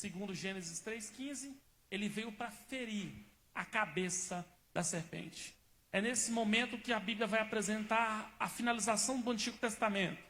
segundo Gênesis 3,15, ele veio para ferir a cabeça da serpente. É nesse momento que a Bíblia vai apresentar a finalização do Antigo Testamento.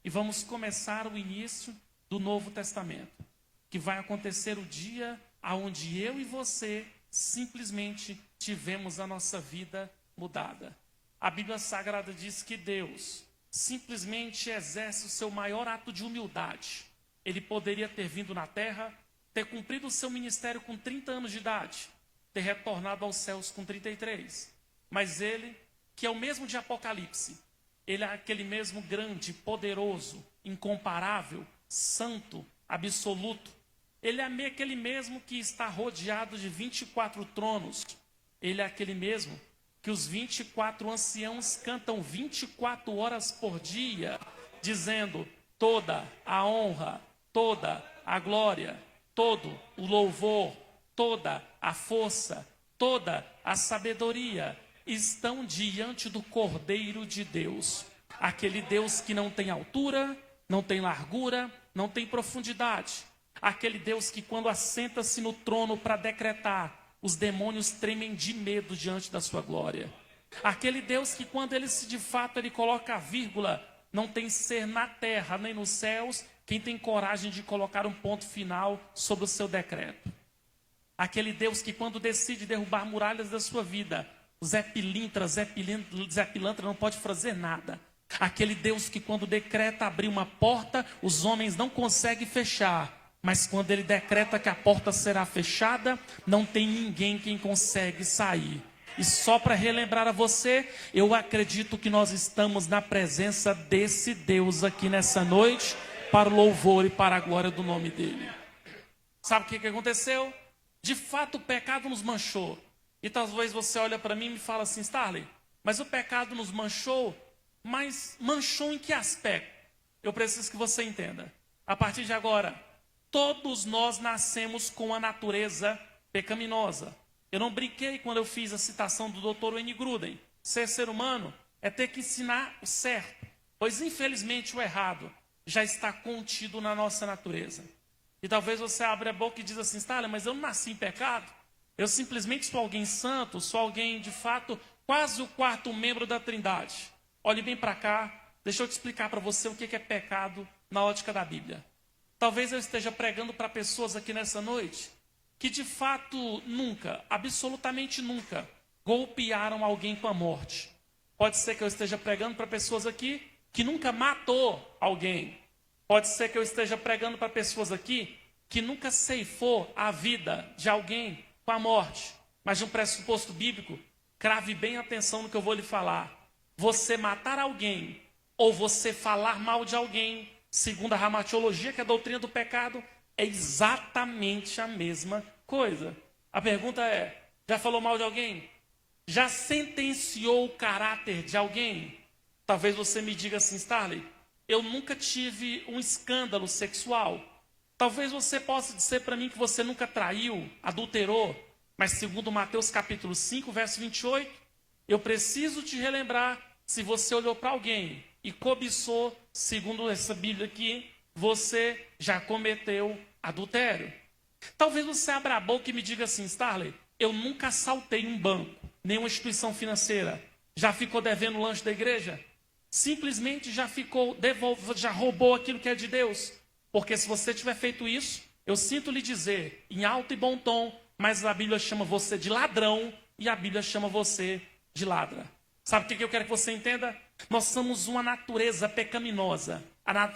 E vamos começar o início do Novo Testamento, que vai acontecer o dia onde eu e você simplesmente tivemos a nossa vida mudada. A Bíblia Sagrada diz que Deus simplesmente exerce o seu maior ato de humildade. Ele poderia ter vindo na terra, ter cumprido o seu ministério com 30 anos de idade, ter retornado aos céus com 33. Mas ele, que é o mesmo de Apocalipse, ele é aquele mesmo grande, poderoso, incomparável, santo, absoluto. Ele é aquele mesmo que está rodeado de 24 tronos. Ele é aquele mesmo que os 24 anciãos cantam 24 horas por dia, dizendo: toda a honra, toda a glória, todo o louvor, toda a força, toda a sabedoria estão diante do Cordeiro de Deus. Aquele Deus que não tem altura, não tem largura, não tem profundidade. Aquele Deus que quando assenta-se no trono para decretar, os demônios tremem de medo diante da sua glória. Aquele Deus que quando ele de fato ele coloca a vírgula, não tem ser na terra nem nos céus quem tem coragem de colocar um ponto final sobre o seu decreto. Aquele Deus que quando decide derrubar muralhas da sua vida, o Zé Pilintra não pode fazer nada. Aquele Deus que quando decreta abrir uma porta, os homens não conseguem fechar. Mas quando ele decreta que a porta será fechada, não tem ninguém quem consegue sair. E só para relembrar a você, eu acredito que nós estamos na presença desse Deus aqui nessa noite, para o louvor e para a glória do nome dele. Sabe o que aconteceu? De fato o pecado nos manchou. E talvez você olhe para mim e me fala assim: Starley, mas o pecado nos manchou, mas manchou em que aspecto? Eu preciso que você entenda. A partir de agora, todos nós nascemos com a natureza pecaminosa. Eu não brinquei quando eu fiz a citação do Dr. Wayne Grudem. Ser humano é ter que ensinar o certo, pois infelizmente o errado já está contido na nossa natureza. E talvez você abra a boca e diz assim: Starley, mas eu não nasci em pecado. Eu simplesmente sou alguém santo, sou alguém de fato quase o quarto membro da Trindade. Olhe bem para cá, deixa eu te explicar para você o que é pecado na ótica da Bíblia. Talvez eu esteja pregando para pessoas aqui nessa noite que de fato nunca, absolutamente nunca, golpearam alguém com a morte. Pode ser que eu esteja pregando para pessoas aqui que nunca matou alguém. Pode ser que eu esteja pregando para pessoas aqui que nunca ceifou a vida de alguém com a morte. Mas de um pressuposto bíblico, crave bem atenção no que eu vou lhe falar. Você matar alguém ou você falar mal de alguém, segundo a ramatiologia, que é a doutrina do pecado, é exatamente a mesma coisa. A pergunta é: já falou mal de alguém? Já sentenciou o caráter de alguém? Talvez você me diga assim: Starley, eu nunca tive um escândalo sexual. Talvez você possa dizer para mim que você nunca traiu, adulterou. Mas segundo Mateus capítulo 5, verso 28, eu preciso te relembrar, se você olhou para alguém e cobiçou, segundo essa Bíblia aqui, você já cometeu adultério. Talvez você abra a boca e me diga assim: Starley, eu nunca assaltei um banco, nenhuma instituição financeira. Já ficou devendo o lanche da igreja? Simplesmente já roubou aquilo que é de Deus. Porque se você tiver feito isso, eu sinto lhe dizer, em alto e bom tom, mas a Bíblia chama você de ladrão e a Bíblia chama você de ladra. Sabe o que eu quero que você entenda? Nós somos uma natureza pecaminosa.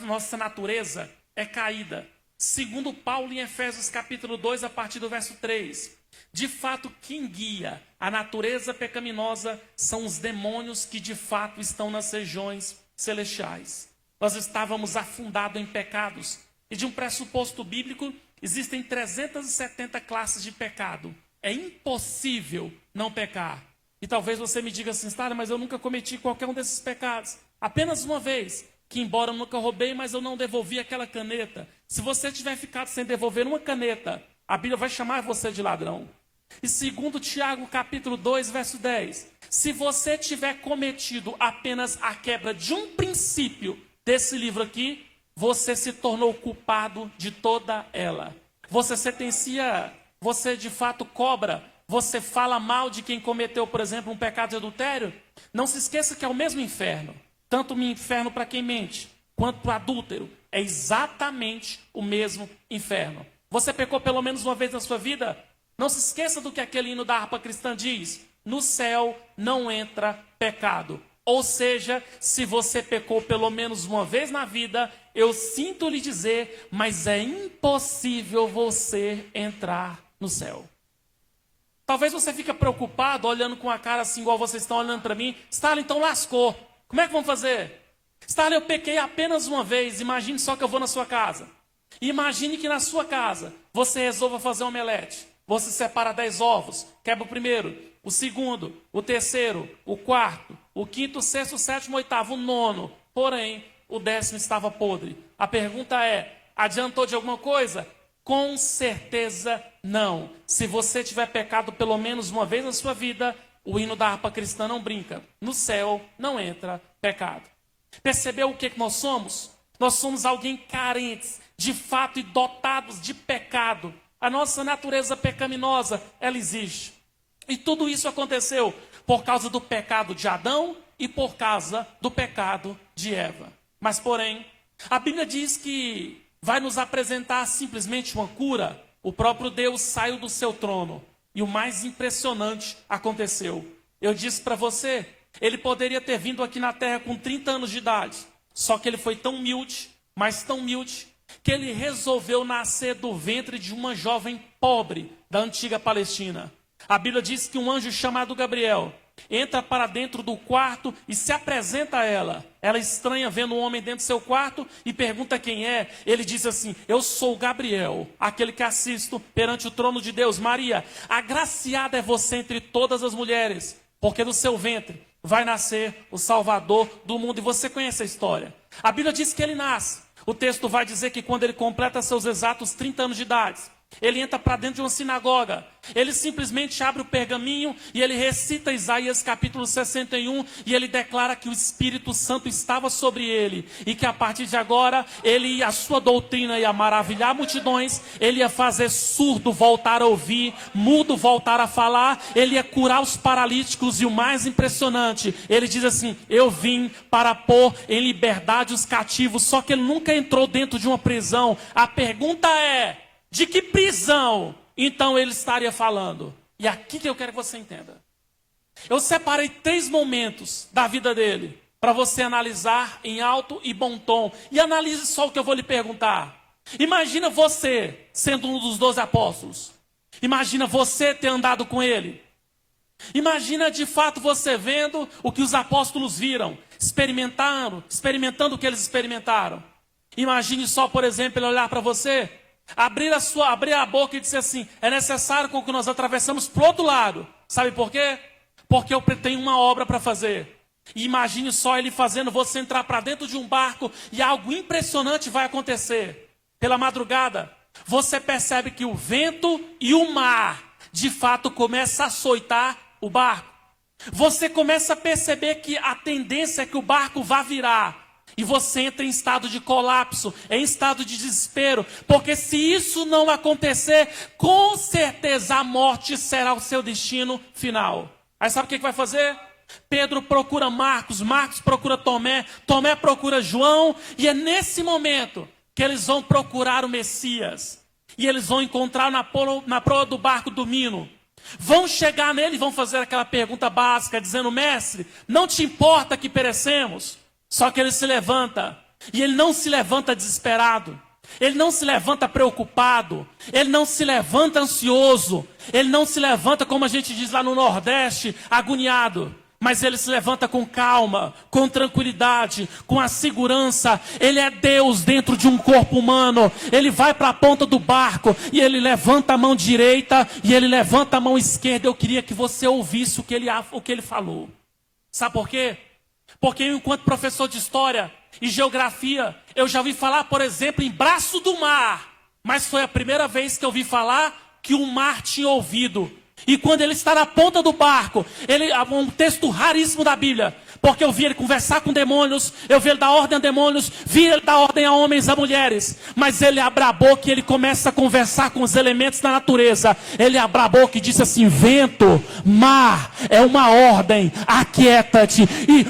Nossa natureza é caída. Segundo Paulo em Efésios capítulo 2, a partir do verso 3. De fato, quem guia a natureza pecaminosa são os demônios que de fato estão nas regiões celestiais. Nós estávamos afundados em pecados. E de um pressuposto bíblico, existem 370 classes de pecado. É impossível não pecar. E talvez você me diga assim: Starley, mas eu nunca cometi qualquer um desses pecados. Apenas uma vez, que embora eu nunca roubei, mas eu não devolvi aquela caneta. Se você tiver ficado sem devolver uma caneta, a Bíblia vai chamar você de ladrão. E segundo Tiago capítulo 2, verso 10, se você tiver cometido apenas a quebra de um princípio desse livro aqui, você se tornou culpado de toda ela. você sentencia, você de fato cobra, você fala mal de quem cometeu, por exemplo, um pecado de adultério, não se esqueça que é o mesmo inferno. Tanto o inferno para quem mente, quanto para o adúltero. É exatamente o mesmo inferno. Você pecou pelo menos uma vez na sua vida? Não se esqueça do que aquele hino da harpa cristã diz. No céu não entra pecado. Ou seja, se você pecou pelo menos uma vez na vida, eu sinto lhe dizer, mas é impossível você entrar no céu. Talvez você fique preocupado, olhando com a cara assim, igual vocês estão olhando para mim. Starley, então lascou. Como é que vamos fazer? Starley, eu pequei apenas uma vez. Imagine só que eu vou na sua casa. Imagine que na sua casa você resolva fazer um omelete. Você separa 10 ovos. Quebra o primeiro, o segundo, o terceiro, o quarto, o quinto, o sexto, o sétimo, o oitavo, o nono. Porém, o 10º estava podre. A pergunta é, adiantou de alguma coisa? Com certeza não. Se você tiver pecado pelo menos uma vez na sua vida, o hino da harpa cristã não brinca. No céu não entra pecado. Percebeu o que nós somos? Nós somos alguém carentes, de fato, e dotados de pecado. A nossa natureza pecaminosa, ela existe. E tudo isso aconteceu por causa do pecado de Adão e por causa do pecado de Eva. Mas, porém, a Bíblia diz que vai nos apresentar simplesmente uma cura. O próprio Deus saiu do seu trono. E o mais impressionante aconteceu. Eu disse para você, ele poderia ter vindo aqui na terra com 30 anos de idade. Só que ele foi tão humilde, mas tão humilde, que ele resolveu nascer do ventre de uma jovem pobre da antiga Palestina. A Bíblia diz que um anjo chamado Gabriel entra para dentro do quarto e se apresenta a ela. Ela estranha vendo um homem dentro do seu quarto e pergunta quem é. Ele diz assim, eu sou Gabriel, aquele que assisto perante o trono de Deus. Maria, agraciada é você entre todas as mulheres, porque do seu ventre vai nascer o Salvador do mundo. E você conhece a história. A Bíblia diz que ele nasce. O texto vai dizer que quando ele completa seus exatos 30 anos de idade, ele entra para dentro de uma sinagoga. Ele simplesmente abre o pergaminho e ele recita Isaías capítulo 61 e ele declara que o Espírito Santo estava sobre ele e que a partir de agora a sua doutrina ia maravilhar multidões, ele ia fazer surdo voltar a ouvir, mudo voltar a falar, ele ia curar os paralíticos e o mais impressionante, ele diz assim, eu vim para pôr em liberdade os cativos, só que ele nunca entrou dentro de uma prisão. A pergunta é, de que prisão, então, ele estaria falando? E aqui que eu quero que você entenda. Eu separei 3 momentos da vida dele, para você analisar em alto e bom tom. E analise só o que eu vou lhe perguntar. Imagina você sendo um dos 12 apóstolos. Imagina você ter andado com ele. Imagina de fato você vendo o que os apóstolos viram, experimentando o que eles experimentaram. Imagine só, por exemplo, ele olhar para você, abrir a boca e dizer assim, é necessário com que nós atravessamos para o outro lado. Sabe por quê? Porque eu tenho uma obra para fazer. E imagine só ele fazendo você entrar para dentro de um barco e algo impressionante vai acontecer. Pela madrugada, você percebe que o vento e o mar, de fato, começam a açoitar o barco. Você começa a perceber que a tendência é que o barco vá virar. E você entra em estado de colapso, em estado de desespero. Porque se isso não acontecer, com certeza a morte será o seu destino final. Aí sabe o que vai fazer? Pedro procura Marcos, Marcos procura Tomé, Tomé procura João. E é nesse momento que eles vão procurar o Messias. E eles vão encontrar na proa do barco dormindo. Vão chegar nele e vão fazer aquela pergunta básica, dizendo, mestre, não te importa que perecemos? Só que ele se levanta, e ele não se levanta desesperado, ele não se levanta preocupado, ele não se levanta ansioso, ele não se levanta, como a gente diz lá no Nordeste, agoniado. Mas ele se levanta com calma, com tranquilidade, com a segurança. Ele é Deus dentro de um corpo humano. Ele vai para a ponta do barco e ele levanta a mão direita e ele levanta a mão esquerda. Eu queria que você ouvisse o que ele falou. Sabe por quê? Porque eu, enquanto professor de história e geografia, eu já ouvi falar, por exemplo, em braço do mar. Mas foi a primeira vez que eu ouvi falar que o mar tinha ouvido. E quando ele está na ponta do barco, um texto raríssimo da Bíblia, Porque eu vi ele conversar com demônios, eu vi ele dar ordem a demônios, vi ele dar ordem a homens e a mulheres. Mas ele abre a boca e ele começa a conversar com os elementos da natureza. Ele abre a boca e disse assim: vento, mar, é uma ordem, aquieta-te. E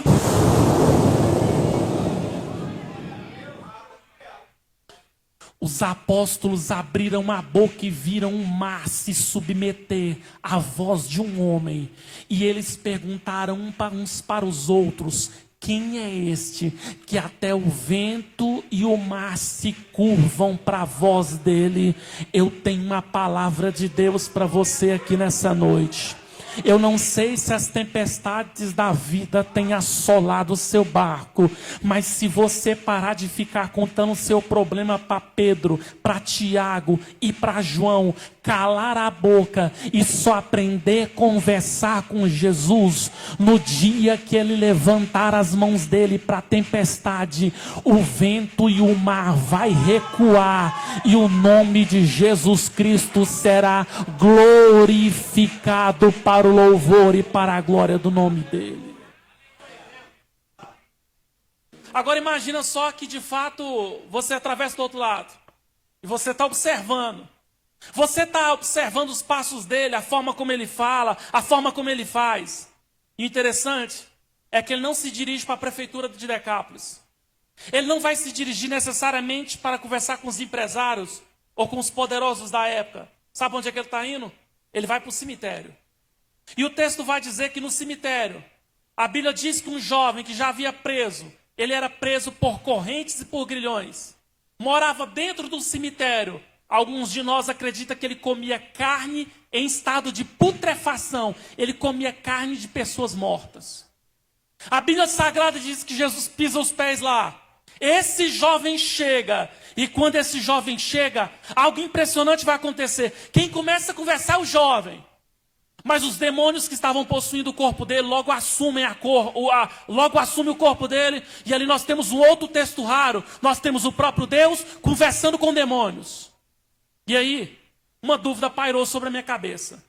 os apóstolos abriram a boca e viram o mar se submeter à voz de um homem. E eles perguntaram uns para os outros: quem é este que até o vento e o mar se curvam para a voz dele? Eu tenho uma palavra de Deus para você aqui nessa noite. Eu não sei se as tempestades da vida têm assolado o seu barco, mas se você parar de ficar contando o seu problema para Pedro, para Tiago e para João, calar a boca e só aprender a conversar com Jesus, no dia que ele levantar as mãos dele para a tempestade, o vento e o mar vai recuar e o nome de Jesus Cristo será glorificado para o louvor e para a glória do nome dele. Agora imagina só que de fato você atravessa do outro lado e você está observando. Você está observando os passos dele, a forma como ele fala, a forma como ele faz. E o interessante é que ele não se dirige para a prefeitura de Decápolis. Ele não vai se dirigir necessariamente para conversar com os empresários ou com os poderosos da época. Sabe onde é que ele está indo? Ele vai para o cemitério. E o texto vai dizer que no cemitério, a Bíblia diz que um jovem que já havia preso, ele era preso por correntes e por grilhões, morava dentro do cemitério. Alguns de nós acreditam que ele comia carne em estado de putrefação. Ele comia carne de pessoas mortas. A Bíblia Sagrada diz que Jesus pisa os pés lá. Esse jovem chega. E quando esse jovem chega, algo impressionante vai acontecer. Quem começa a conversar é o jovem. Mas os demônios que estavam possuindo o corpo dele logo assumem logo assumem o corpo dele. E ali nós temos um outro texto raro. Nós temos o próprio Deus conversando com demônios. E aí, uma dúvida pairou sobre a minha cabeça.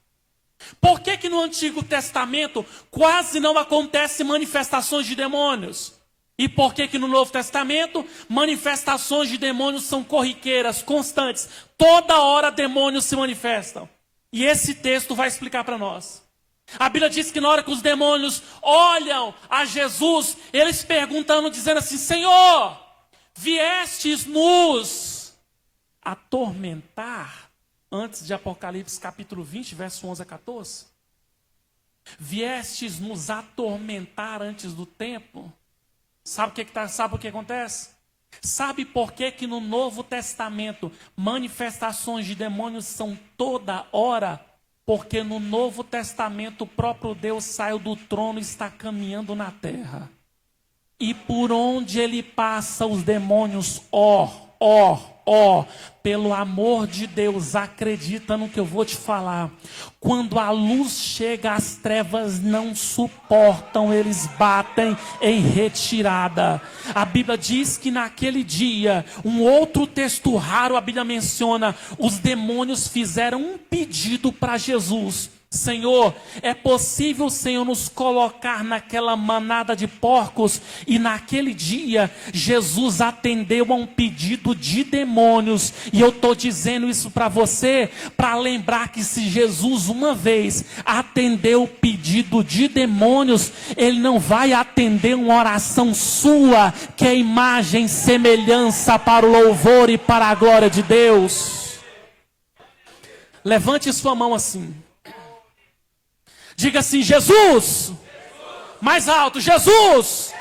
Por que que no Antigo Testamento quase não acontecem manifestações de demônios? E por que que no Novo Testamento manifestações de demônios são corriqueiras, constantes? Toda hora demônios se manifestam. E esse texto vai explicar para nós. A Bíblia diz que na hora que os demônios olham a Jesus, eles perguntando, dizendo assim: Senhor, viestes nos atormentar, antes de Apocalipse capítulo 20, verso 11 a 14? Viestes nos atormentar antes do tempo? Sabe o que acontece? Sabe por que que no Novo Testamento manifestações de demônios são toda hora? Porque no Novo Testamento o próprio Deus saiu do trono e está caminhando na terra. E por onde ele passa, os demônios, pelo amor de Deus, acredita no que eu vou te falar. Quando a luz chega, as trevas não suportam, eles batem em retirada. A Bíblia diz que naquele dia, um outro texto raro, a Bíblia menciona, os demônios fizeram um pedido para Jesus. Senhor, é possível o Senhor nos colocar naquela manada de porcos? E naquele dia, Jesus atendeu a um pedido de demônios. E eu estou dizendo isso para você, para lembrar que se Jesus uma vez atendeu o pedido de demônios, Ele não vai atender uma oração sua, que é imagem e semelhança para o louvor e para a glória de Deus. Levante sua mão assim. Diga assim: Jesus, mais alto, Jesus,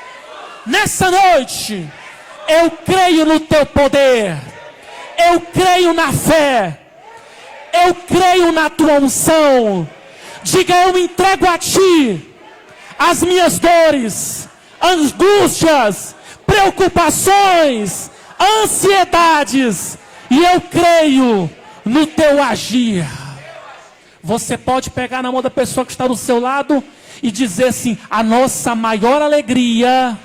nessa noite, eu creio no teu poder, eu creio na fé, eu creio na tua unção. Diga: eu entrego a ti as minhas dores, angústias, preocupações, ansiedades, e eu creio no teu agir. Você pode pegar na mão da pessoa que está do seu lado e dizer assim: a nossa maior alegria,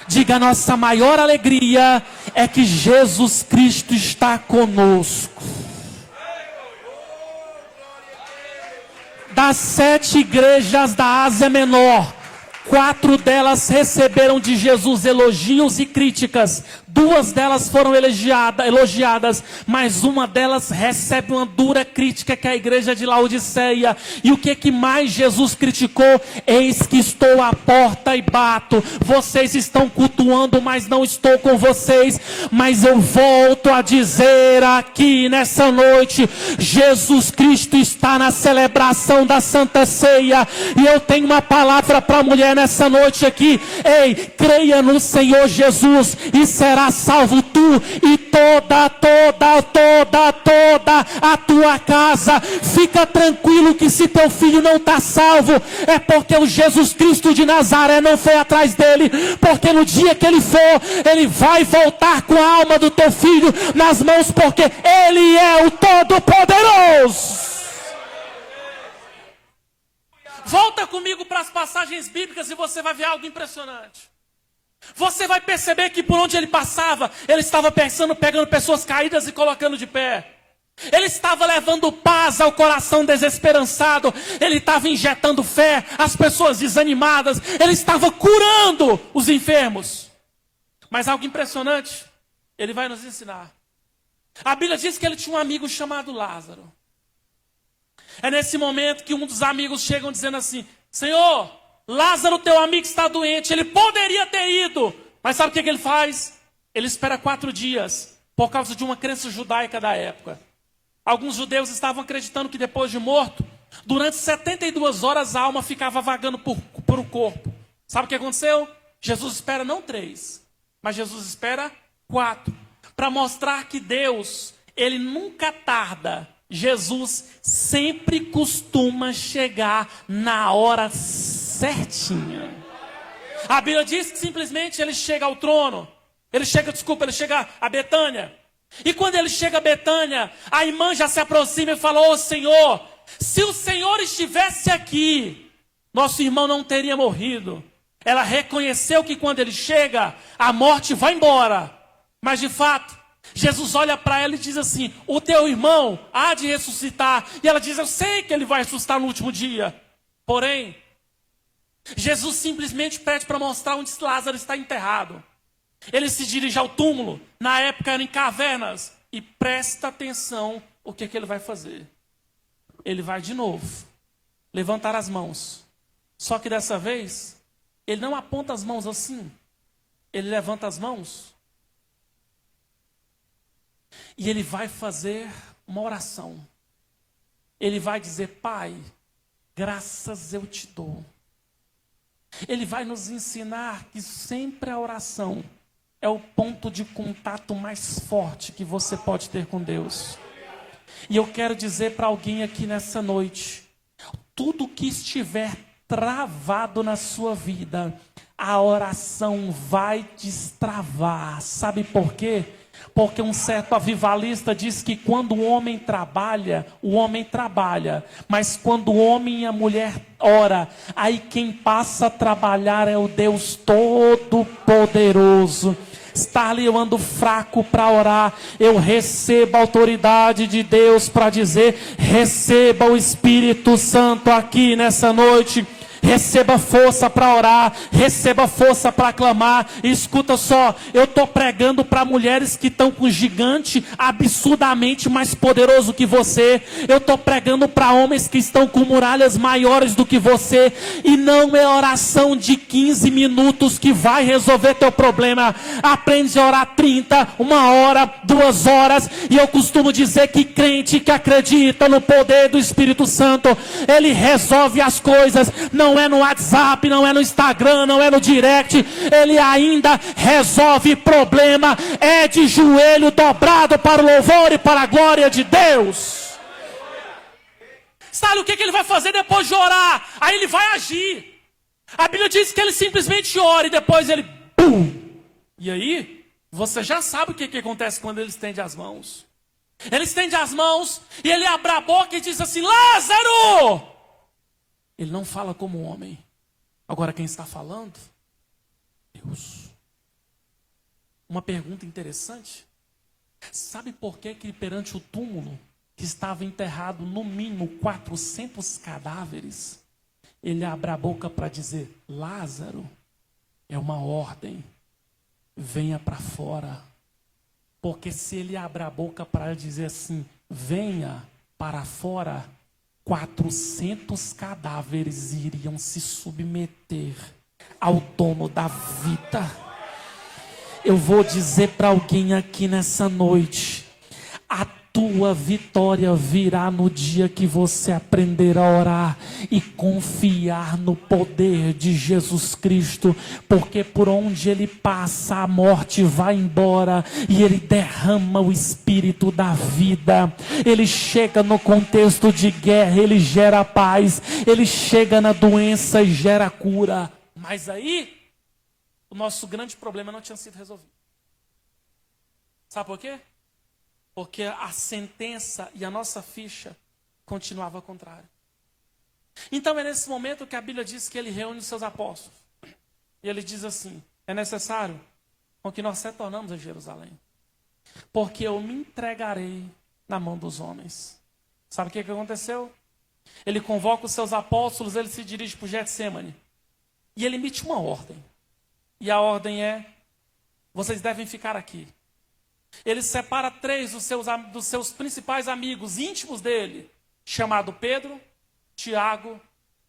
diga, a nossa maior alegria é que Jesus Cristo está conosco. Das 7 igrejas da Ásia Menor, 4 delas receberam de Jesus elogios e críticas. 2 delas foram elogiadas, mas uma delas recebe uma dura crítica, que é a igreja de Laodiceia. E o que mais Jesus criticou? Eis que estou à porta e bato. Vocês estão cultuando, mas não estou com vocês. Mas eu volto a dizer aqui nessa noite, Jesus Cristo está na celebração da Santa Ceia. E eu tenho uma palavra para a mulher nessa noite aqui. Ei, creia no Senhor Jesus e será salvo tu e toda a tua casa. Fica tranquilo que se teu filho não está salvo, é porque o Jesus Cristo de Nazaré não foi atrás dele, porque no dia que ele for, ele vai voltar com a alma do teu filho nas mãos, porque ele é o Todo-Poderoso. Volta comigo para as passagens bíblicas e você vai ver algo impressionante. Você vai perceber que por onde ele passava, ele estava pegando pessoas caídas e colocando de pé. Ele estava levando paz ao coração desesperançado. Ele estava injetando fé às pessoas desanimadas. Ele estava curando os enfermos. Mas algo impressionante, ele vai nos ensinar. A Bíblia diz que ele tinha um amigo chamado Lázaro. É nesse momento que um dos amigos chegam dizendo assim: Senhor, Lázaro, teu amigo, está doente. Ele poderia ter ido, mas sabe o que ele faz? Ele espera 4 dias, por causa de uma crença judaica da época. Alguns judeus estavam acreditando que depois de morto, durante 72 horas a alma ficava vagando por o corpo. Sabe o que aconteceu? Jesus espera não 3, mas Jesus espera 4, para mostrar que Deus, ele nunca tarda. Jesus sempre costuma chegar na hora certinha. A Bíblia diz que simplesmente ele chega ao trono. Ele chega a Betânia. E quando ele chega a Betânia, a irmã já se aproxima e fala: Ô Senhor, se o Senhor estivesse aqui, nosso irmão não teria morrido. Ela reconheceu que quando ele chega, a morte vai embora. Mas de fato, Jesus olha para ela e diz assim: o teu irmão há de ressuscitar. E ela diz: eu sei que ele vai ressuscitar no último dia. Porém, Jesus simplesmente pede para mostrar onde Lázaro está enterrado. Ele se dirige ao túmulo. Na época eram em cavernas. E presta atenção o que ele vai fazer. Ele vai de novo levantar as mãos. Só que dessa vez, ele não aponta as mãos assim. Ele levanta as mãos. E ele vai fazer uma oração. Ele vai dizer: Pai, graças eu te dou. Ele vai nos ensinar que sempre a oração é o ponto de contato mais forte que você pode ter com Deus. E eu quero dizer para alguém aqui nessa noite: tudo que estiver travado na sua vida, a oração vai destravar. Sabe por quê? Porque um certo avivalista diz que quando o homem trabalha, mas quando o homem e a mulher ora, aí quem passa a trabalhar é o Deus Todo-Poderoso. Está ali, eu ando fraco para orar, eu recebo a autoridade de Deus para dizer: receba o Espírito Santo aqui nessa noite. Receba força para orar, receba força para clamar. E escuta só, eu estou pregando para mulheres que estão com um gigante absurdamente mais poderoso que você. Eu estou pregando para homens que estão com muralhas maiores do que você. E não é oração de 15 minutos que vai resolver teu problema. Aprende a orar 30, 1 hora, 2 horas. E eu costumo dizer que crente que acredita no poder do Espírito Santo, ele resolve as coisas. Não é no WhatsApp, não é no Instagram, não é no direct. Ele ainda resolve problema. É de joelho dobrado para o louvor e para a glória de Deus. Sabe o que ele vai fazer depois de orar? Aí ele vai agir. A Bíblia diz que ele simplesmente ora e depois ele... Pum! E aí, você já sabe o que acontece quando ele estende as mãos. Ele estende as mãos e ele abre a boca e diz assim: Lázaro! Ele não fala como homem. Agora quem está falando? Deus. Uma pergunta interessante. Sabe por que perante o túmulo, que estava enterrado no mínimo 400 cadáveres, ele abre a boca para dizer: Lázaro, é uma ordem, venha para fora. Porque se ele abre a boca para dizer assim, venha para fora, 400 cadáveres iriam se submeter ao dono da vida. Eu vou dizer para alguém aqui nessa noite: a tua vitória virá no dia que você aprender a orar e confiar no poder de Jesus Cristo, porque por onde ele passa a morte vai embora e ele derrama o espírito da vida. Ele chega no contexto de guerra, ele gera paz, ele chega na doença e gera cura. Mas aí o nosso grande problema não tinha sido resolvido. Sabe por quê? Porque a sentença e a nossa ficha continuava contrária. Então é nesse momento que a Bíblia diz que ele reúne os seus apóstolos. E ele diz assim: é necessário com que nós retornamos a Jerusalém, porque eu me entregarei na mão dos homens. Sabe o que aconteceu? Ele convoca os seus apóstolos, ele se dirige para o Getsêmani. E ele emite uma ordem. E a ordem é: vocês devem ficar aqui. Ele separa 3 dos seus principais amigos íntimos dele, chamado Pedro, Tiago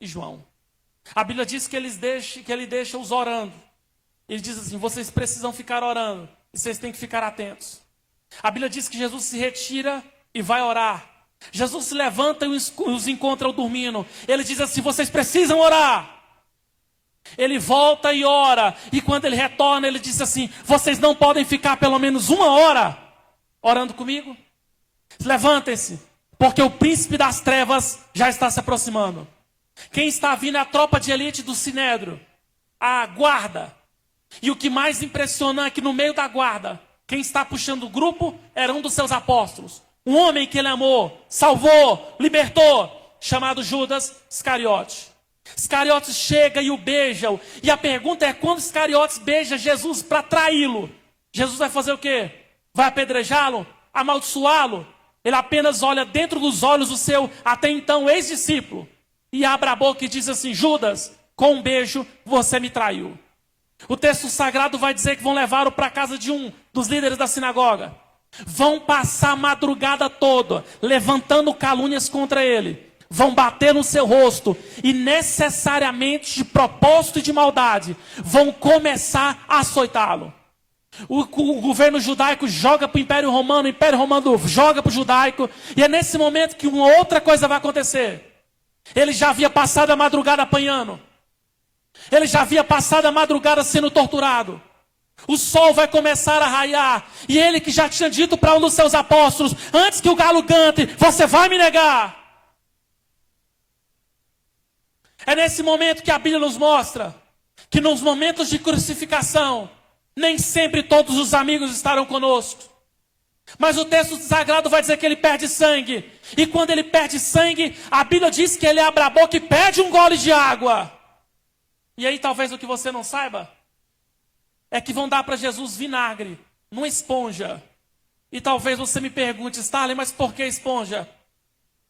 e João. A Bíblia diz que ele deixa-os orando. Ele diz assim: vocês precisam ficar orando e vocês têm que ficar atentos. A Bíblia diz que Jesus se retira e vai orar. Jesus se levanta e os encontra dormindo. Ele diz assim: vocês precisam orar. Ele volta e ora, e quando ele retorna, ele diz assim: vocês não podem ficar pelo menos 1 hora orando comigo? Levantem-se, porque o príncipe das trevas já está se aproximando. Quem está vindo é a tropa de elite do Sinédrio, a guarda. E o que mais impressiona é que no meio da guarda, quem está puxando o grupo era um dos seus apóstolos, um homem que ele amou, salvou, libertou, chamado Judas Iscariote. Iscariotes chega e o beijam. E a pergunta é: quando Iscariotes beija Jesus para traí-lo, Jesus vai fazer o quê? Vai apedrejá-lo? Amaldiçoá-lo? Ele apenas olha dentro dos olhos do seu, até então, ex-discípulo, e abre a boca e diz assim: Judas, com um beijo você me traiu. O texto sagrado vai dizer que vão levá-lo para a casa de um dos líderes da sinagoga. Vão passar a madrugada toda levantando calúnias contra ele. Vão bater no seu rosto e necessariamente, de propósito e de maldade, vão começar a açoitá-lo. O governo judaico joga para o Império Romano joga para o judaico, e é nesse momento que uma outra coisa vai acontecer. Ele já havia passado a madrugada apanhando. Ele já havia passado a madrugada sendo torturado. O sol vai começar a raiar, e ele que já tinha dito para um dos seus apóstolos, antes que o galo cante: você vai me negar. É nesse momento que a Bíblia nos mostra que nos momentos de crucificação, nem sempre todos os amigos estarão conosco. Mas o texto sagrado vai dizer que ele perde sangue. E quando ele perde sangue, a Bíblia diz que ele abre a boca e pede um gole de água. E aí talvez o que você não saiba é que vão dar para Jesus vinagre numa esponja. E talvez você me pergunte: Starley, mas por que esponja?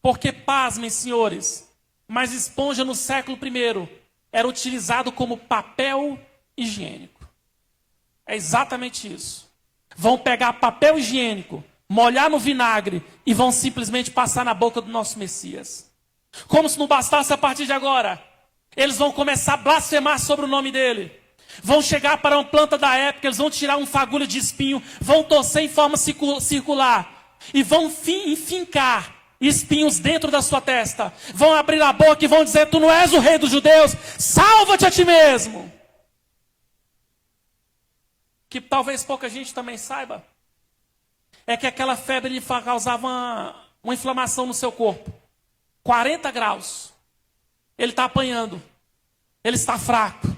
Porque, pasmem, senhores, mas esponja no século I era utilizado como papel higiênico. É exatamente isso. Vão pegar papel higiênico, molhar no vinagre e vão simplesmente passar na boca do nosso Messias. Como se não bastasse, a partir de agora, eles vão começar a blasfemar sobre o nome dele. Vão chegar para uma planta da época, eles vão tirar um fagulho de espinho, vão torcer em forma circular e vão enfincar espinhos dentro da sua testa. Vão abrir a boca e vão dizer: tu não és o rei dos judeus, salva-te a ti mesmo. Que talvez pouca gente também saiba é que aquela febre causava uma inflamação no seu corpo. 40 graus. Ele está apanhando. Ele está fraco.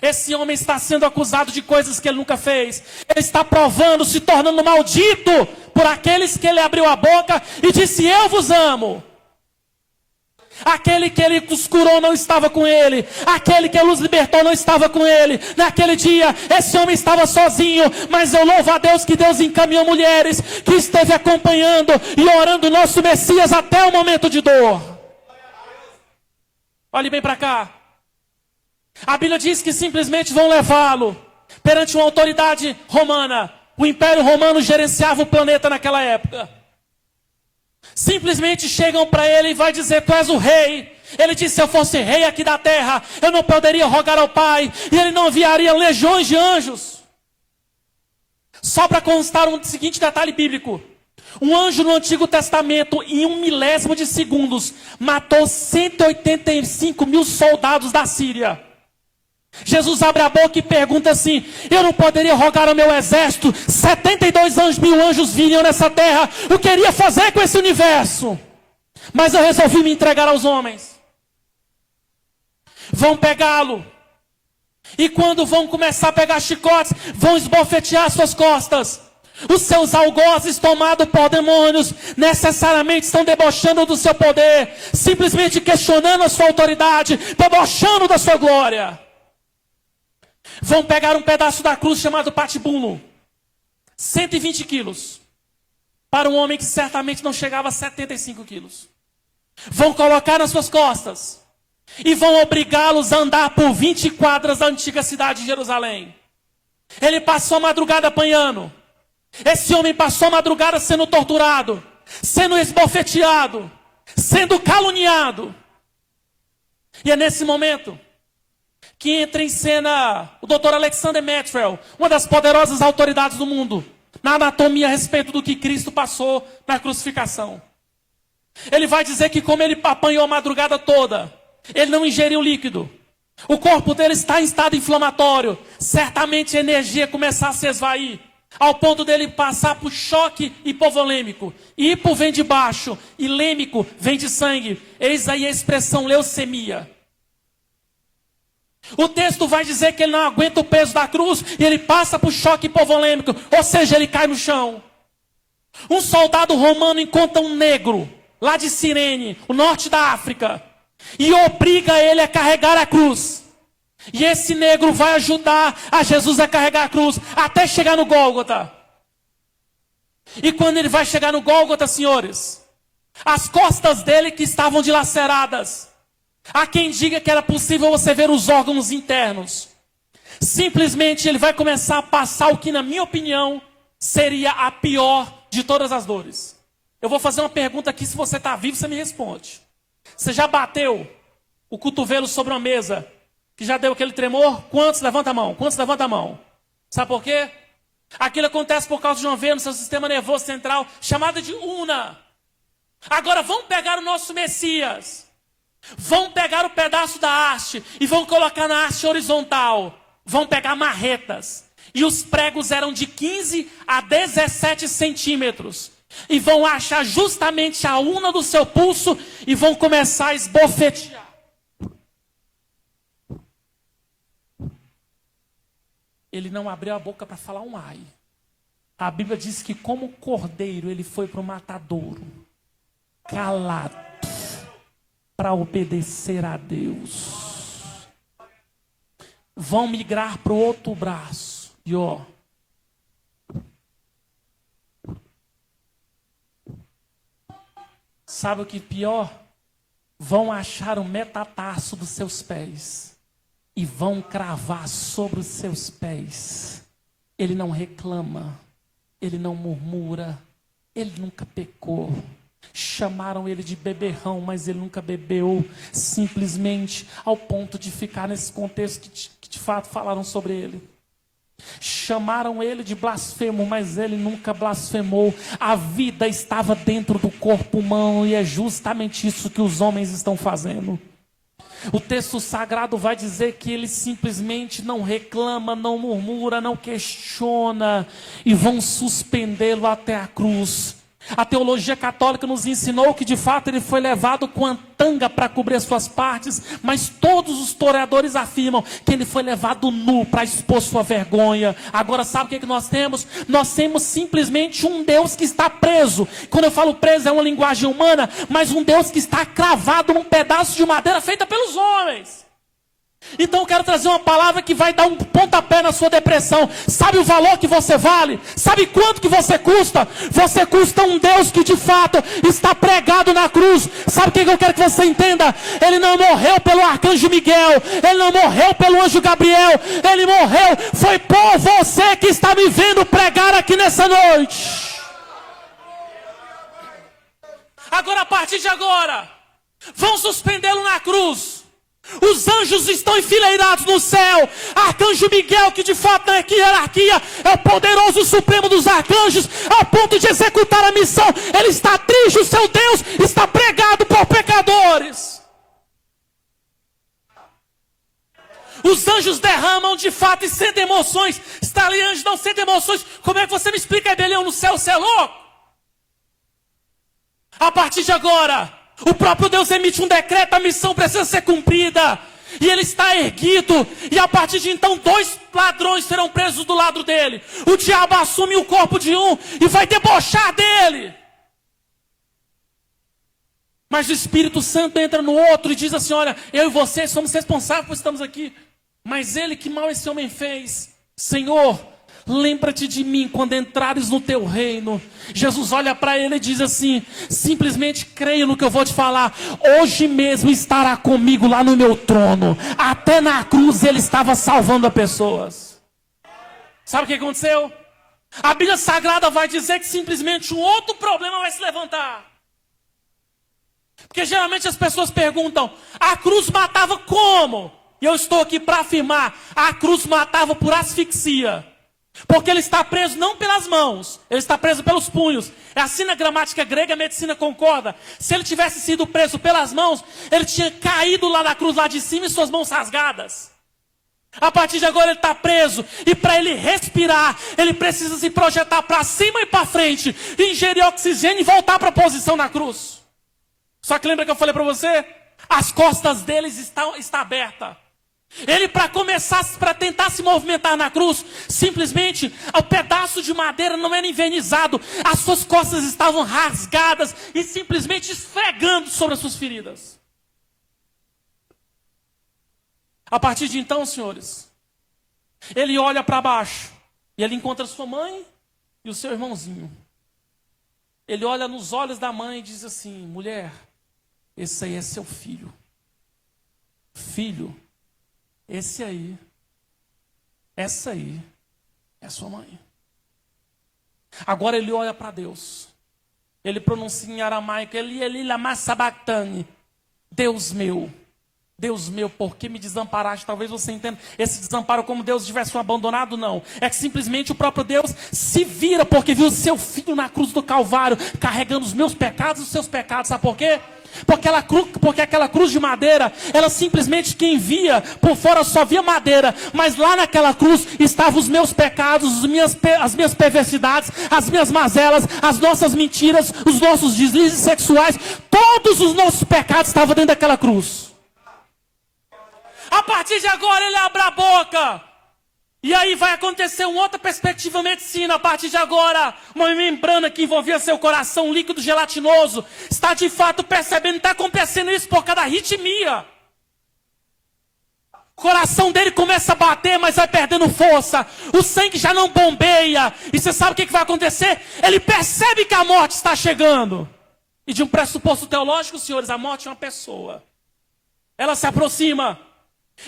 Esse homem está sendo acusado de coisas que ele nunca fez. Ele está provando, se tornando maldito por aqueles que ele abriu a boca e disse: eu vos amo. Aquele que ele os curou não estava com ele. Aquele que ele os libertou não estava com ele. Naquele dia, esse homem estava sozinho. Mas eu louvo a Deus que Deus encaminhou mulheres que esteve acompanhando e orando o nosso Messias até o momento de dor. Olhe bem para cá. A Bíblia diz que simplesmente vão levá-lo perante uma autoridade romana. O Império Romano gerenciava o planeta naquela época. Simplesmente chegam para ele e vai dizer: tu és o rei. Ele disse: se eu fosse rei aqui da terra, eu não poderia rogar ao Pai, e ele não enviaria legiões de anjos. Só para constar um seguinte detalhe bíblico: um anjo no Antigo Testamento, em 1 milésimo de segundos, matou 185 mil soldados da Síria. Jesus abre a boca e pergunta assim: eu não poderia rogar ao meu exército, 72 mil anjos viriam nessa terra, o que iria fazer com esse universo? Mas eu resolvi me entregar aos homens. Vão pegá-lo, e quando vão começar a pegar chicotes, vão esbofetear suas costas. Os seus algozes tomados por demônios necessariamente estão debochando do seu poder, simplesmente questionando a sua autoridade, debochando da sua glória. Vão pegar um pedaço da cruz chamado patibulo, 120 quilos, para um homem que certamente não chegava a 75 quilos. Vão colocar nas suas costas e vão obrigá-los a andar por 20 quadras da antiga cidade de Jerusalém. Ele passou a madrugada apanhando. Esse homem passou a madrugada sendo torturado, sendo esbofeteado, sendo caluniado. E é nesse momento que entra em cena o Dr. Alexander Maxwell, uma das poderosas autoridades do mundo na anatomia a respeito do que Cristo passou na crucificação. Ele vai dizer que como ele apanhou a madrugada toda, ele não ingeriu líquido, o corpo dele está em estado inflamatório, certamente a energia começar a se esvair, ao ponto dele passar por choque hipovolêmico. Hipo vem de baixo e lêmico vem de sangue. Eis aí a expressão leucemia. O texto vai dizer que ele não aguenta o peso da cruz e ele passa por choque hipovolêmico, ou seja, ele cai no chão. Um soldado romano encontra um negro lá de Cirene, o norte da África, e obriga ele a carregar a cruz. E esse negro vai ajudar a Jesus a carregar a cruz até chegar no Gólgota. E quando ele vai chegar no Gólgota, senhores, as costas dele que estavam dilaceradas, há quem diga que era possível você ver os órgãos internos. Simplesmente ele vai começar a passar o que, na minha opinião, seria a pior de todas as dores. Eu vou fazer uma pergunta aqui, se você está vivo, você me responde. Você já bateu o cotovelo sobre uma mesa que já deu aquele tremor? Quantos levanta a mão? Quantos levanta a mão? Sabe por quê? Aquilo acontece por causa de uma veia no seu sistema nervoso central, chamada de una. Agora vamos pegar o nosso Messias. Vão pegar o pedaço da haste e vão colocar na haste horizontal. Vão pegar marretas. E os pregos eram de 15 a 17 centímetros. E vão achar justamente a una do seu pulso e vão começar a esbofetear. Ele não abriu a boca para falar um ai. A Bíblia diz que como cordeiro ele foi para o matadouro, calado, para obedecer a Deus. Vão migrar para o outro braço. E ó, sabe o que pior? Vão achar o metatarso dos seus pés e vão cravar sobre os seus pés. Ele não reclama, ele não murmura, ele nunca pecou. Chamaram ele de beberrão, mas ele nunca bebeu, simplesmente ao ponto de ficar nesse contexto que de fato falaram sobre ele. Chamaram ele de blasfemo, mas ele nunca blasfemou. A vida estava dentro do corpo humano e é justamente isso que os homens estão fazendo. O texto sagrado vai dizer que ele simplesmente não reclama, não murmura, não questiona e vão suspendê-lo até a cruz. A teologia católica nos ensinou que de fato ele foi levado com a tanga para cobrir as suas partes, mas todos os historiadores afirmam que ele foi levado nu para expor sua vergonha. Agora sabe o que nós temos? Nós temos simplesmente um Deus que está preso. Quando eu falo preso é uma linguagem humana, mas um Deus que está cravado num pedaço de madeira feita pelos homens. Então eu quero trazer uma palavra que vai dar um pontapé na sua depressão. Sabe o valor que você vale? Sabe quanto que você custa? Você custa um Deus que de fato está pregado na cruz. Sabe o que eu quero que você entenda? Ele não morreu pelo arcanjo Miguel. Ele não morreu pelo anjo Gabriel. Ele morreu, foi por você que está me vendo pregar aqui nessa noite. Agora, a partir de agora, vão suspendê-lo na cruz. Os anjos estão enfileirados no céu. Arcanjo Miguel, que de fato na hierarquia é o poderoso supremo dos arcanjos, ao ponto de executar a missão. Ele está triste, o seu Deus está pregado por pecadores. Os anjos derramam de fato e sentem emoções. Está ali, anjo, não sente emoções. Como é que você me explica a rebelião no céu? Você é louco? A partir de agora, o próprio Deus emite um decreto, a missão precisa ser cumprida. E ele está erguido. E a partir de então, 2 ladrões serão presos do lado dele. O diabo assume o corpo de um e vai debochar dele. Mas o Espírito Santo entra no outro e diz assim: olha, eu e você somos responsáveis por estarmos aqui. Mas ele, que mal esse homem fez? Senhor, lembra-te de mim quando entrares no teu reino. Jesus olha para ele e diz assim: simplesmente creia no que eu vou te falar. Hoje mesmo estará comigo lá no meu trono. Até na cruz ele estava salvando as pessoas. Sabe o que aconteceu? A Bíblia Sagrada vai dizer que simplesmente um outro problema vai se levantar. Porque geralmente as pessoas perguntam: a cruz matava como? E eu estou aqui para afirmar: a cruz matava por asfixia. Porque ele está preso não pelas mãos, ele está preso pelos punhos. É assim na gramática grega, a medicina concorda. Se ele tivesse sido preso pelas mãos, ele tinha caído lá na cruz, lá de cima, e suas mãos rasgadas. A partir de agora ele está preso. E para ele respirar, ele precisa se projetar para cima e para frente, ingerir oxigênio e voltar para a posição na cruz. Só que lembra que eu falei para você? As costas deles estão abertas. Ele, para começar, para tentar se movimentar na cruz, simplesmente o pedaço de madeira não era envernizado, as suas costas estavam rasgadas e simplesmente esfregando sobre as suas feridas. A partir de então, senhores, ele olha para baixo e ele encontra sua mãe e o seu irmãozinho. Ele olha nos olhos da mãe e diz assim: mulher, esse aí é seu filho. Filho, essa aí é sua mãe. Agora ele olha para Deus. Ele pronuncia em aramaico: Eli lama sabachthani. Deus meu, por que me desamparaste? Talvez você entenda esse desamparo como Deus tivesse um abandonado. Não, é que simplesmente o próprio Deus se vira, porque viu seu filho na cruz do Calvário, carregando os meus pecados e os seus pecados. Sabe por quê? Porque aquela cruz de madeira, ela simplesmente, quem via por fora só via madeira, mas lá naquela cruz estavam os meus pecados, as minhas perversidades, as minhas mazelas, as nossas mentiras, os nossos deslizes sexuais, todos os nossos pecados estavam dentro daquela cruz. A partir de agora ele abre a boca. E aí vai acontecer uma outra perspectiva medicina. A partir de agora, uma membrana que envolvia seu coração, um líquido gelatinoso, está de fato percebendo, está acontecendo isso por causa da arritmia. O coração dele começa a bater, mas vai perdendo força. O sangue já não bombeia. E você sabe o que vai acontecer? Ele percebe que a morte está chegando. E de um pressuposto teológico, senhores, a morte é uma pessoa. Ela se aproxima.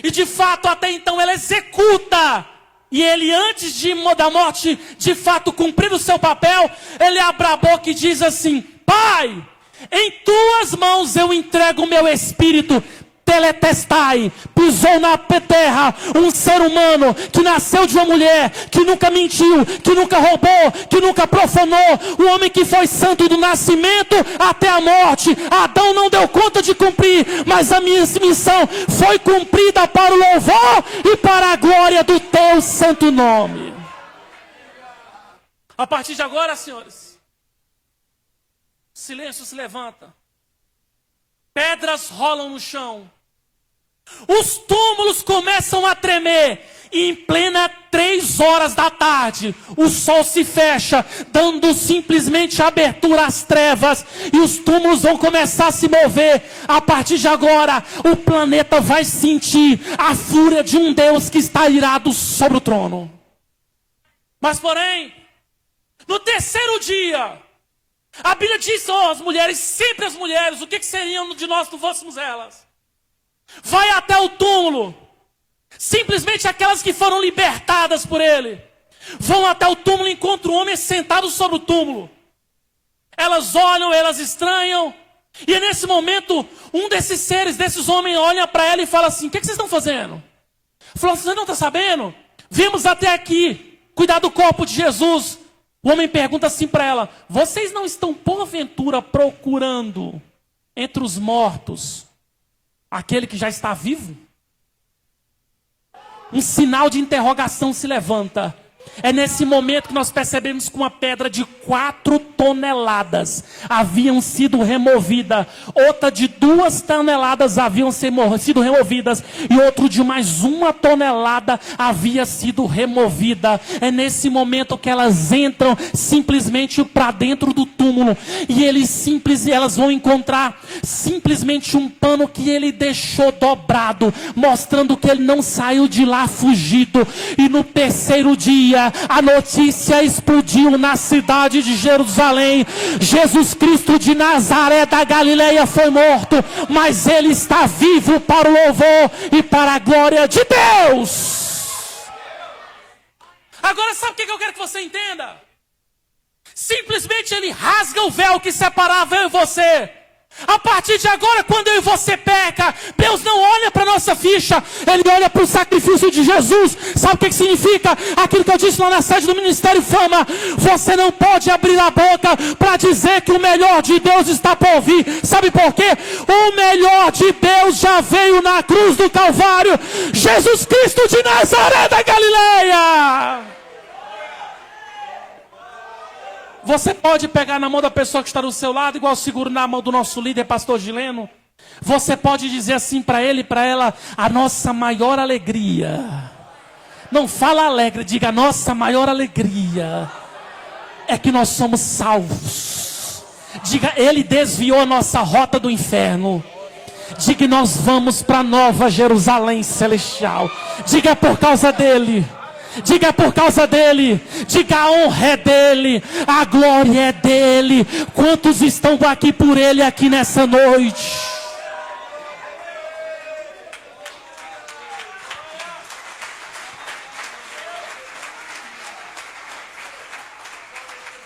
E de fato, até então, ela executa. E ele, antes da morte, de fato, cumprir o seu papel, ele abre a boca e diz assim: Pai, em tuas mãos eu entrego o meu espírito. Teletestai, pisou na terra um ser humano que nasceu de uma mulher, que nunca mentiu, que nunca roubou, que nunca profanou, um homem que foi santo do nascimento até a morte. Adão não deu conta de cumprir, mas a minha missão foi cumprida para o louvor e para a glória do teu santo nome. A partir de agora, senhores, silêncio se levanta, pedras rolam no chão. Os túmulos começam a tremer. E em plena 3 horas da tarde, o sol se fecha, dando simplesmente abertura às trevas. E os túmulos vão começar a se mover. A partir de agora, o planeta vai sentir a fúria de um Deus que está irado sobre o trono. Mas porém, no terceiro dia, a Bíblia diz, as mulheres, sempre as mulheres, o que seriam de nós se não fôssemos elas? Vai até o túmulo. Simplesmente aquelas que foram libertadas por ele. Vão até o túmulo e encontram o homem sentado sobre o túmulo. Elas olham, elas estranham. E é nesse momento, um desses seres, desses homens, olha para ela e fala assim, o que vocês estão fazendo? Falou assim, você não está sabendo? Vimos até aqui, cuidar do corpo de Jesus. O homem pergunta assim para ela, vocês não estão porventura procurando entre os mortos aquele que já está vivo? Um sinal de interrogação se levanta. É nesse momento que nós percebemos que uma pedra de 4 toneladas haviam sido removida. Outra de 2 toneladas haviam sido removidas. E outro de mais 1 tonelada havia sido removida. É nesse momento que elas entram simplesmente para dentro do túmulo. E elas vão encontrar simplesmente um pano que ele deixou dobrado, mostrando que ele não saiu de lá fugido. E no terceiro dia, a notícia explodiu na cidade de Jerusalém. Jesus Cristo de Nazaré da Galileia foi morto, mas ele está vivo para o louvor e para a glória de Deus. Agora sabe o que eu quero que você entenda? Simplesmente ele rasga o véu que separava eu e você. A partir de agora, quando eu e você peca, Deus não olha para a nossa ficha, Ele olha para o sacrifício de Jesus. Sabe o que significa? Aquilo que eu disse lá na sede do Ministério Fama. Você não pode abrir a boca para dizer que o melhor de Deus está por vir. Sabe por quê? O melhor de Deus já veio na cruz do Calvário. Jesus Cristo de Nazaré da Galileia. Você pode pegar na mão da pessoa que está do seu lado, igual eu seguro na mão do nosso líder, pastor Gileno. Você pode dizer assim para ele e para ela, a nossa maior alegria. Não fala alegre, diga a nossa maior alegria é que nós somos salvos. Diga, ele desviou a nossa rota do inferno. Diga, nós vamos para a nova Jerusalém celestial. Diga, é por causa dele. Diga, é por causa dele. Diga, a honra é dele, a glória é dele. Quantos estão aqui por ele aqui nessa noite?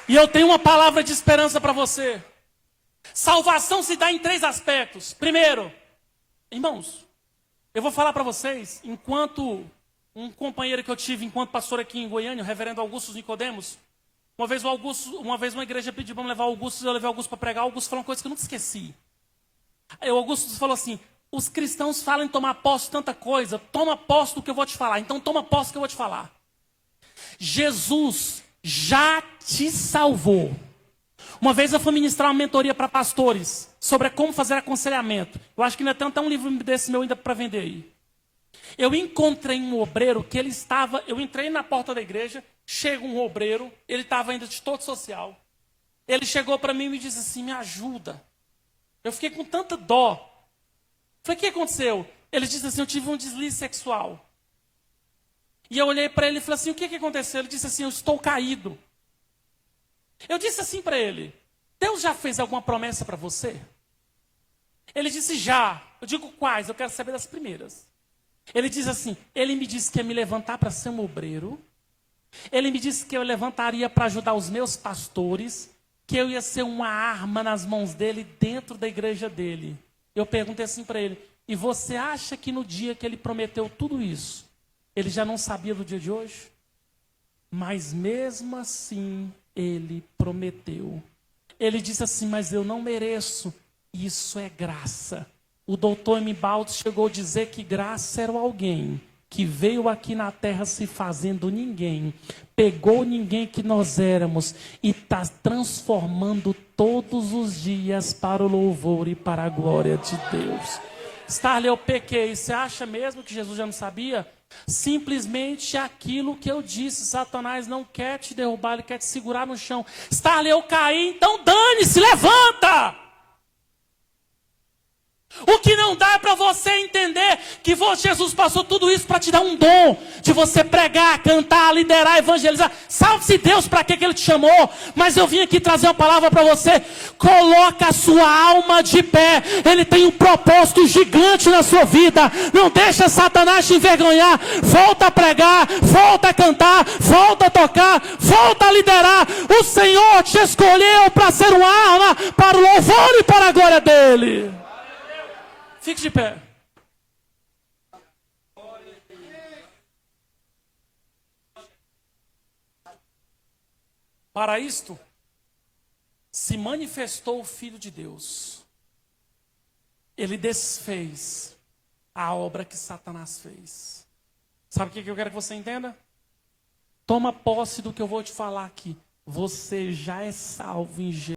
E eu tenho uma palavra de esperança para você. Salvação se dá em 3 aspectos. Primeiro, irmãos, eu vou falar para vocês, enquanto um companheiro que eu tive enquanto pastor aqui em Goiânia, o reverendo Augusto Nicodemos, uma vez uma igreja pediu para me levar Augusto, eu levei Augusto para pregar. Augusto falou uma coisa que eu nunca esqueci. Aí o Augusto falou assim, os cristãos falam em tomar posse de tanta coisa, toma posse do que eu vou te falar, então toma posse do que eu vou te falar. Jesus já te salvou. Uma vez eu fui ministrar uma mentoria para pastores sobre como fazer aconselhamento. Eu acho que ainda tem até um livro desse meu ainda para vender aí. Eu encontrei um obreiro que eu entrei na porta da igreja, chega um obreiro, ele estava ainda de todo social. Ele chegou para mim e me disse assim, me ajuda. Eu fiquei com tanta dó. Falei, o que aconteceu? Ele disse assim, eu tive um deslize sexual. E eu olhei para ele e falei assim, o que aconteceu? Ele disse assim, eu estou caído. Eu disse assim para ele, Deus já fez alguma promessa para você? Ele disse, já. Eu digo, quais? Eu quero saber das primeiras. Ele diz assim, ele me disse que ia me levantar para ser um obreiro. Ele me disse que eu levantaria para ajudar os meus pastores. Que eu ia ser uma arma nas mãos dele, dentro da igreja dele. Eu perguntei assim para ele, e você acha que no dia que ele prometeu tudo isso, ele já não sabia do dia de hoje? Mas mesmo assim, ele prometeu. Ele disse assim, mas eu não mereço. Isso é graça. O doutor Embaldo chegou a dizer que graça era alguém que veio aqui na terra se fazendo ninguém, pegou ninguém que nós éramos e está transformando todos os dias para o louvor e para a glória de Deus. Starley, eu pequei. Você acha mesmo que Jesus já não sabia? Simplesmente aquilo que eu disse. Satanás não quer te derrubar, ele quer te segurar no chão. Starley, eu caí, então dane-se, levanta! O que não dá é para você entender que Jesus passou tudo isso para te dar um dom de você pregar, cantar, liderar, evangelizar. Sabe-se Deus para que Ele te chamou. Mas eu vim aqui trazer uma palavra para você. Coloca a sua alma de pé. Ele tem um propósito gigante na sua vida. Não deixa Satanás te envergonhar. Volta a pregar, volta a cantar, volta a tocar, volta a liderar. O Senhor te escolheu para ser uma arma para o louvor e para a glória dEle. Fique de pé. Para isto, se manifestou o Filho de Deus. Ele desfez a obra que Satanás fez. Sabe o que eu quero que você entenda? Toma posse do que eu vou te falar aqui. Você já é salvo em Jesus.